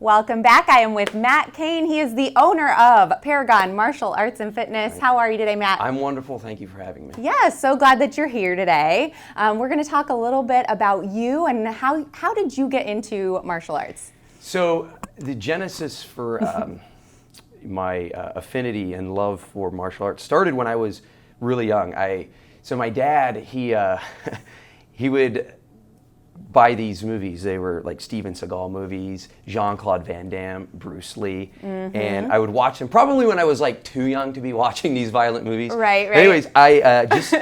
Welcome back. I am with Matt Kane. He is the owner of Paragon Martial Arts and Fitness. How are you today, Matt? I'm wonderful. Thank you for having me. Yeah, so glad that you're here today. We're going to talk a little bit about you and how did you get into martial arts? So the genesis for my affinity and love for martial arts started when I was really young. So my dad, he would buy these movies. They were like Steven Seagal movies, Jean-Claude Van Damme, Bruce Lee, and I would watch them probably when I was like too young to be watching these violent movies. Right. But anyways, I just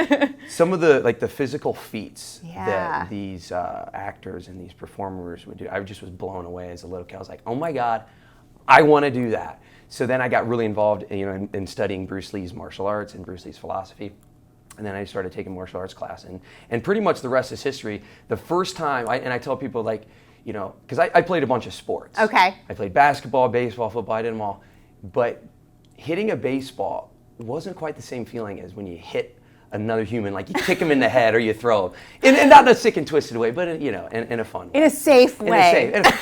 some of the physical feats that these actors and these performers would do, I just was blown away as a little kid. I was like, oh my God, I want to do that. So then I got really involved, in studying Bruce Lee's martial arts and Bruce Lee's philosophy. And then I started taking martial arts class, and pretty much the rest is history. The first time, I tell people because I played a bunch of sports. Okay. I played basketball, baseball, football, I did them all. But hitting a baseball wasn't quite the same feeling as when you hit another human, like you kick him in the head or you throw him. And not in a sick and twisted way, but in a fun way. In a safe way. And of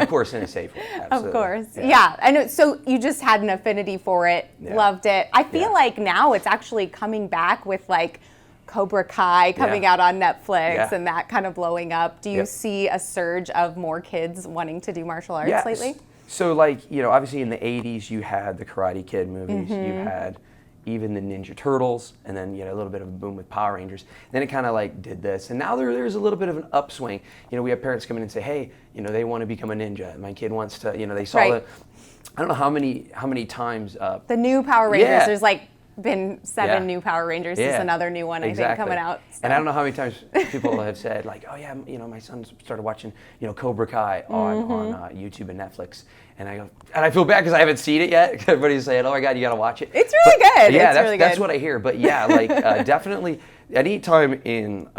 course, in a safe way. Absolutely. Of course. Yeah. I know. So you just had an affinity for it, loved it. I feel like now it's actually coming back with like Cobra Kai coming out on Netflix and that kind of blowing up. Do you see a surge of more kids wanting to do martial arts lately? So obviously in the 80s you had the Karate Kid movies, you had even the Ninja Turtles, and then a little bit of a boom with Power Rangers. Then it kind of did this, and now there's a little bit of an upswing. We have parents come in and say, hey, they want to become a ninja. My kid wants to, they saw I don't know how many times. The new Power Rangers, there's been 7 new Power Rangers. There's another new one I think coming out. So. And I don't know how many times people have said oh yeah, my son started watching Cobra Kai on YouTube and Netflix, and I feel bad because I haven't seen it yet. Everybody's saying, oh my God, you got to watch it. It's really good. Yeah, it's that's what I hear. But yeah, definitely any time in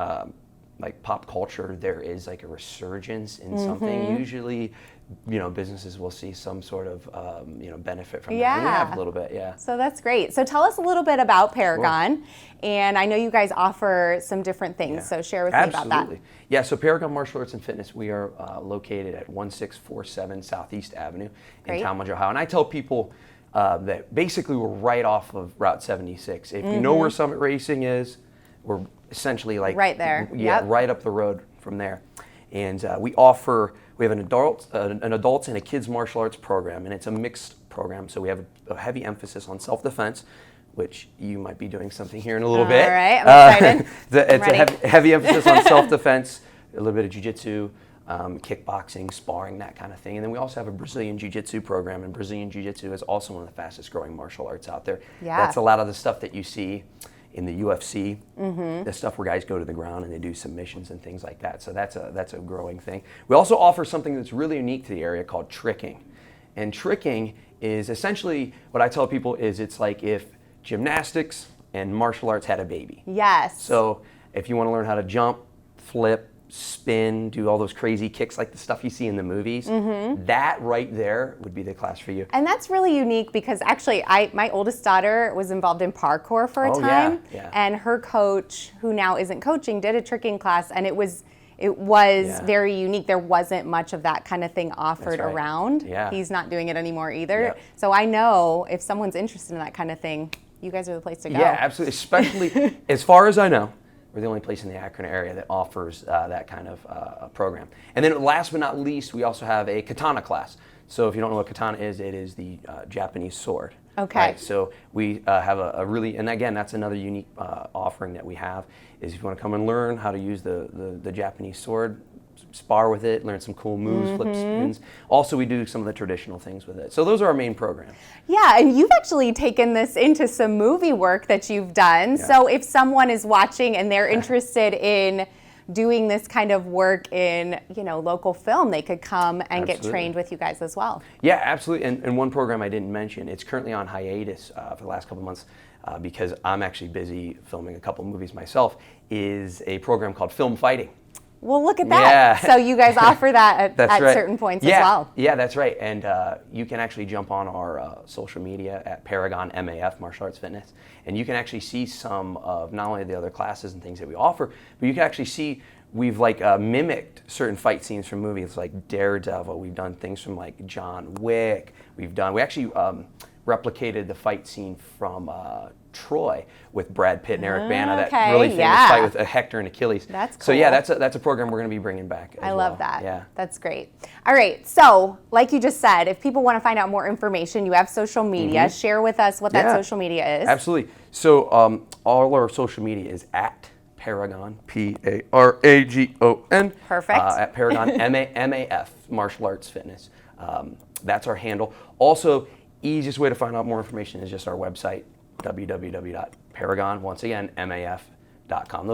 pop culture there is a resurgence in something. Usually, businesses will see some sort of benefit from that. And we have a little bit, So that's great. So tell us a little bit about Paragon. Sure. And I know you guys offer some different things, so share with me about that. Absolutely. Yeah, so Paragon Martial Arts and Fitness, we are located at 1647 Southeast Avenue in Talmadge, Ohio. And I tell people that basically we're right off of Route 76. If you know where Summit Racing is, we're essentially right there. Yeah, right up the road from there. And we have an adults and a kids martial arts program, and it's a mixed program. So we have a heavy emphasis on self-defense, which you might be doing something here in a little bit. All right, I'm excited. It's a heavy emphasis on self-defense, a little bit of jiu-jitsu, kickboxing, sparring, that kind of thing. And then we also have a Brazilian jiu-jitsu program, and Brazilian jiu-jitsu is also one of the fastest growing martial arts out there. Yeah. That's a lot of the stuff that you see in the UFC, the stuff where guys go to the ground and they do submissions and things like that. So that's a growing thing. We also offer something that's really unique to the area called tricking. And tricking is essentially, what I tell people is it's like if gymnastics and martial arts had a baby. Yes. So if you want to learn how to jump, flip, spin, do all those crazy kicks like the stuff you see in the movies, that right there would be the class for you. And that's really unique because actually my oldest daughter was involved in parkour for a time, and her coach, who now isn't coaching, did a tricking class, and it was very unique. There wasn't much of that kind of thing offered around. Yeah. He's not doing it anymore either. So I know if someone's interested in that kind of thing, you guys are the place to go. Yeah, absolutely. Especially, as far as I know, we're the only place in the Akron area that offers that kind of program. And then last but not least, we also have a katana class. So if you don't know what katana is, it is the Japanese sword. Okay. Right? So we have a really, and again, that's another unique offering that we have, is if you want to come and learn how to use the Japanese sword, spar with it, learn some cool moves, flip spins. Also, we do some of the traditional things with it. So those are our main programs. Yeah, and you've actually taken this into some movie work that you've done. Yeah. So if someone is watching and they're interested in doing this kind of work in local film, they could come and get trained with you guys as well. Yeah, absolutely. And one program I didn't mention, it's currently on hiatus for the last couple of months because I'm actually busy filming a couple movies myself, is a program called Film Fighting. Well, look at that. Yeah. So you guys offer that at right. certain points as well. Yeah, that's right. And you can actually jump on our social media at Paragon MAF, Martial Arts Fitness, and you can actually see some of not only the other classes and things that we offer, but you can actually see we've like mimicked certain fight scenes from movies like Daredevil. We've done things from like John Wick. We actually replicated the fight scene from Troy with Brad Pitt and Eric Bana, that really famous fight with Hector and Achilles. That's cool. So yeah, that's a program we're going to be bringing back as well. I love that. Yeah. That's great. All right. So like you just said, if people want to find out more information, you have social media. Share with us what that social media is. Absolutely. So all our social media is at Paragon, Paragon. Perfect. At Paragon, MAF, Martial Arts Fitness. That's our handle. Also, easiest way to find out more information is just our website, www.paragon, once again, MAF.com.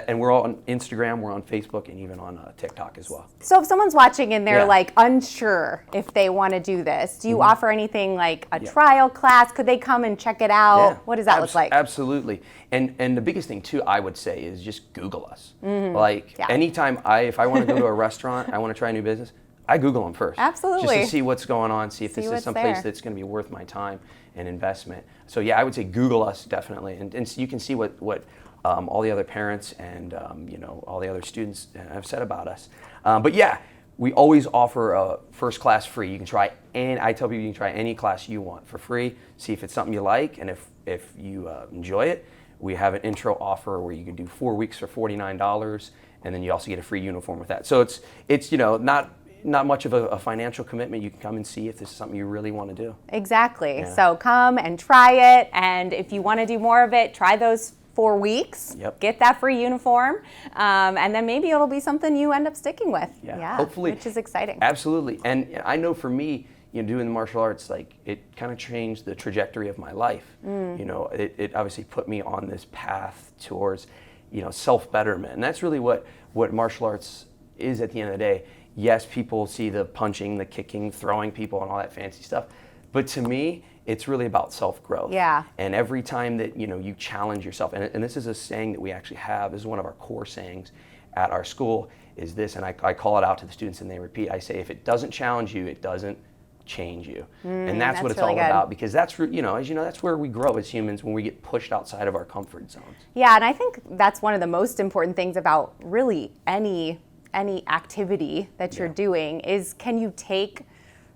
And we're all on Instagram, we're on Facebook, and even on TikTok as well. So if someone's watching and they're like unsure if they want to do this, do you offer anything like a trial class? Could they come and check it out? Yeah. What does that look like? Absolutely. And the biggest thing too, I would say, is just Google us. Like anytime if I want to go to a restaurant, I want to try a new business, I Google them first. Absolutely. Just to see what's going on, see if this is someplace that's going to be worth my time and investment. So yeah, I would say Google us definitely, and so you can see what all the other parents and all the other students have said about us. But yeah, we always offer a first class free. You can try, and I tell people you can try any class you want for free. See if it's something you like, and if you enjoy it, we have an intro offer where you can do 4 weeks for $49, and then you also get a free uniform with that. So it's not much of a financial commitment. You can come and see if this is something you really want to do. Exactly. Yeah. So come and try it, and if you want to do more of it, try those 4 weeks. Yep. Get that free uniform, and then maybe it'll be something you end up sticking with. Yeah. Hopefully. Which is exciting. Absolutely. And I know for me, doing the martial arts, like it kind of changed the trajectory of my life. It obviously put me on this path towards, self-betterment, and that's really what martial arts is at the end of the day. Yes, people see the punching, the kicking, throwing people, and all that fancy stuff. But to me, it's really about self-growth. Yeah. And every time that, you challenge yourself, and this is a saying that we actually have, this is one of our core sayings at our school, is this, and I call it out to the students and they repeat, I say, if it doesn't challenge you, it doesn't change you. And that's what it's really all about, because that's, as that's where we grow as humans, when we get pushed outside of our comfort zones. Yeah, and I think that's one of the most important things about really any activity that you're doing is, can you take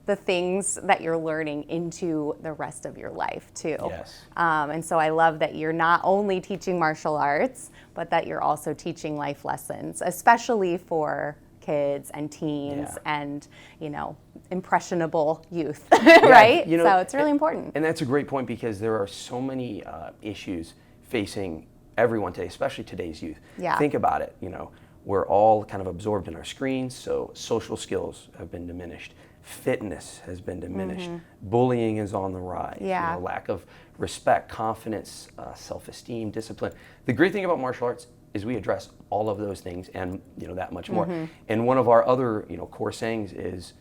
the things that you're learning into the rest of your life too? Yes. And so I love that you're not only teaching martial arts, but that you're also teaching life lessons, especially for kids and teens and, impressionable youth, right? So it's really important. And that's a great point, because there are so many issues facing everyone today, especially today's youth. Yeah. Think about it, we're all kind of absorbed in our screens, so social skills have been diminished. Fitness has been diminished. Bullying is on the rise. Yeah. Lack of respect, confidence, self-esteem, discipline. The great thing about martial arts is we address all of those things and that much more. And one of our other core sayings is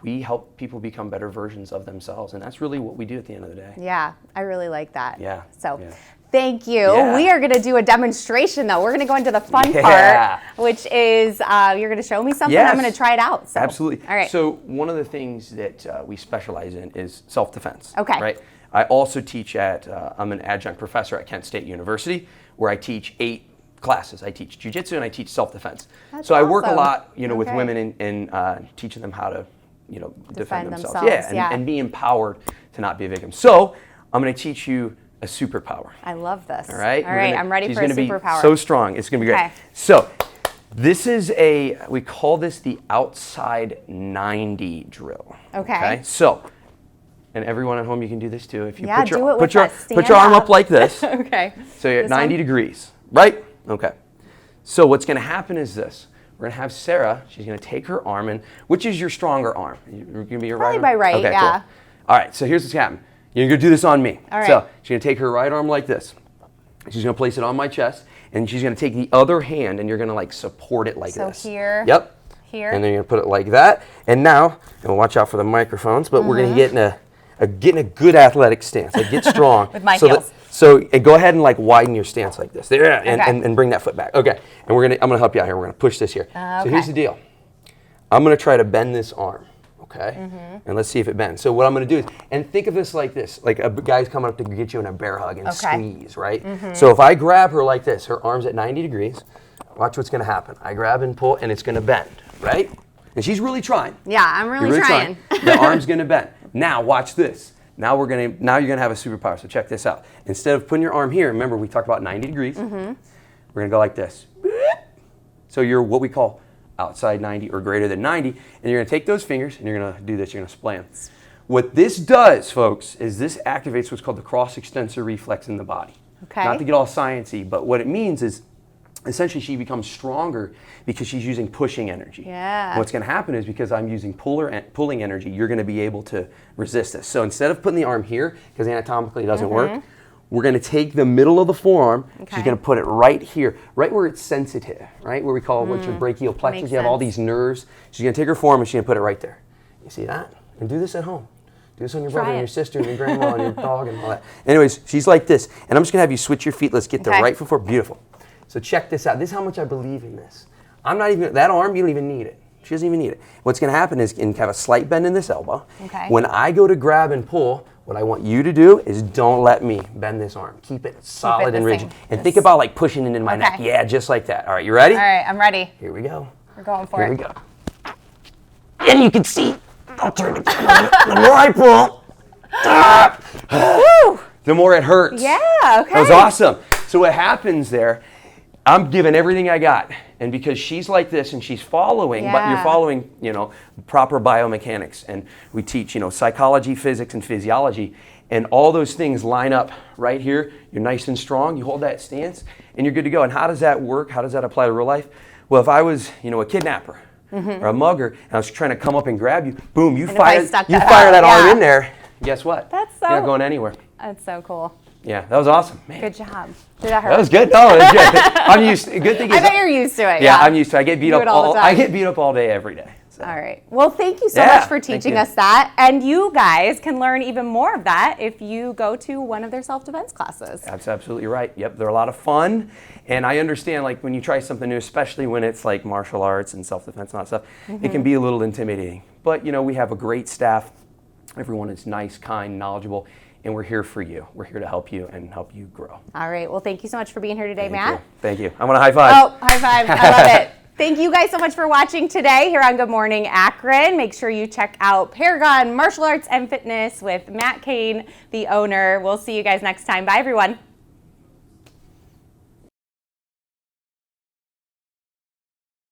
we help people become better versions of themselves, and that's really what we do at the end of the day. Yeah, I really like that. Yeah. So. Yeah. Thank you. Yeah. We are going to do a demonstration, though. We're going to go into the fun part, which is you're going to show me something. Yes. I'm going to try it out. So. Absolutely. All right. So one of the things that we specialize in is self-defense. Okay. Right. I also teach I'm an adjunct professor at Kent State University, where I teach 8 classes. I teach jiu-jitsu and I teach self-defense. That's so awesome. I work a lot, with women in teaching them how to, defend themselves. Yeah, and be empowered to not be a victim. So I'm going to teach you a superpower. I love this. All right? I'm ready for a superpower. Be so strong. It's going to be great. Okay. So this is we call this the outside 90 drill. Okay. So, and everyone at home, you can do this too. If you put your arm up like this. Okay. So you're at 90 degrees, right? Okay. So what's going to happen is this. We're going to have Sarah, she's going to take her arm, and which is your stronger arm? You're going to be your right arm? Probably my right, okay, yeah. Cool. All right, so here's what's happening. You're going to do this on me. All right. So she's going to take her right arm like this. She's going to place it on my chest, and she's going to take the other hand, and you're going to support it like this. So here. Yep. Here. And then you're going to put it like that. And now, and watch out for the microphones, but we're going to get in a good athletic stance. Get strong. With my heels. And go ahead and widen your stance like this. There, and bring that foot back. Okay. And I'm going to help you out here. We're going to push this here. Okay. So here's the deal. I'm going to try to bend this arm. Okay, and let's see if it bends. So what I'm going to do is, and think of this like this, like a guy's coming up to get you in a bear hug and squeeze, right? So if I grab her like this, her arm's at 90 degrees, Watch what's going to happen. I grab and pull, and it's going to bend, right? And she's really trying. Yeah, I'm really trying. The arm's going to bend. Now watch this. Now you're going to have a superpower. So check this out. Instead of putting your arm here, remember we talked about 90 degrees. We're going to go like this. So you're what we call outside 90 or greater than 90, and you're going to take those fingers and you're going to do this. You're going to splay them. What this does, folks, is this activates what's called the cross extensor reflex in the body. Okay. Not to get all sciencey, but what it means is essentially she becomes stronger because she's using pushing energy. Yeah. What's going to happen is because I'm using pulling energy, you're going to be able to resist this. So instead of putting the arm here, because anatomically it doesn't work, we're going to take the middle of the forearm. Okay. She's going to put it right here, right where it's sensitive, right where we call what's your brachial plexus. Makes you have all sense. these nerves. She's going to take her forearm and she's going to put it right there. You see that? And do this at home. Do this on your brother and your sister and your grandma and your dog and all that. Anyways, she's like this. And I'm just going to have you switch your feet. Let's get the right foot forward. Beautiful. So check this out. This is how much I believe in this. I'm not even, that arm, you don't even need it. She doesn't even need it. What's going to happen is you can have a slight bend in this elbow. Okay. When I go to grab and pull, what I want you to do is don't let me bend this arm. Keep it solid and rigid. And think about like pushing it into my neck. Yeah, just like that. All right, you ready? All right, I'm ready. Here we go. We're going for it. Here we go. And you can see, I'll turn it. The more I pull, the more it hurts. Yeah, okay. That was awesome. So what happens there, I'm giving everything I got. And because she's like this and she's following, but you're following, proper biomechanics. And we teach, psychology, physics, and physiology. And all those things line up right here. You're nice and strong. You hold that stance and you're good to go. And how does that work? How does that apply to real life? Well, if I was, a kidnapper or a mugger and I was trying to come up and grab you, boom, you fire that arm in there. Guess what? You're not going anywhere. That's so cool. Yeah, that was awesome. Man. Good job. Did that hurt? That was good. No, that was good. I'm used to it. Good thing is I bet you're used to it. Yeah, I'm used to it. I get beat up all day, every day. So. All right. Well, thank you so much for teaching us that. And you guys can learn even more of that if you go to one of their self-defense classes. That's absolutely right. Yep, they're a lot of fun. And I understand, like, when you try something new, especially when it's like martial arts and self-defense and all that stuff, it can be a little intimidating. But, we have a great staff. Everyone is nice, kind, knowledgeable. And we're here for you. We're here to help you and help you grow. All right. Well, thank you so much for being here today, Matt. Thank you. I want a high five. Oh, high five. I love it. Thank you guys so much for watching today here on Good Morning Akron. Make sure you check out Paragon Martial Arts and Fitness with Matt Kane, the owner. We'll see you guys next time. Bye, everyone.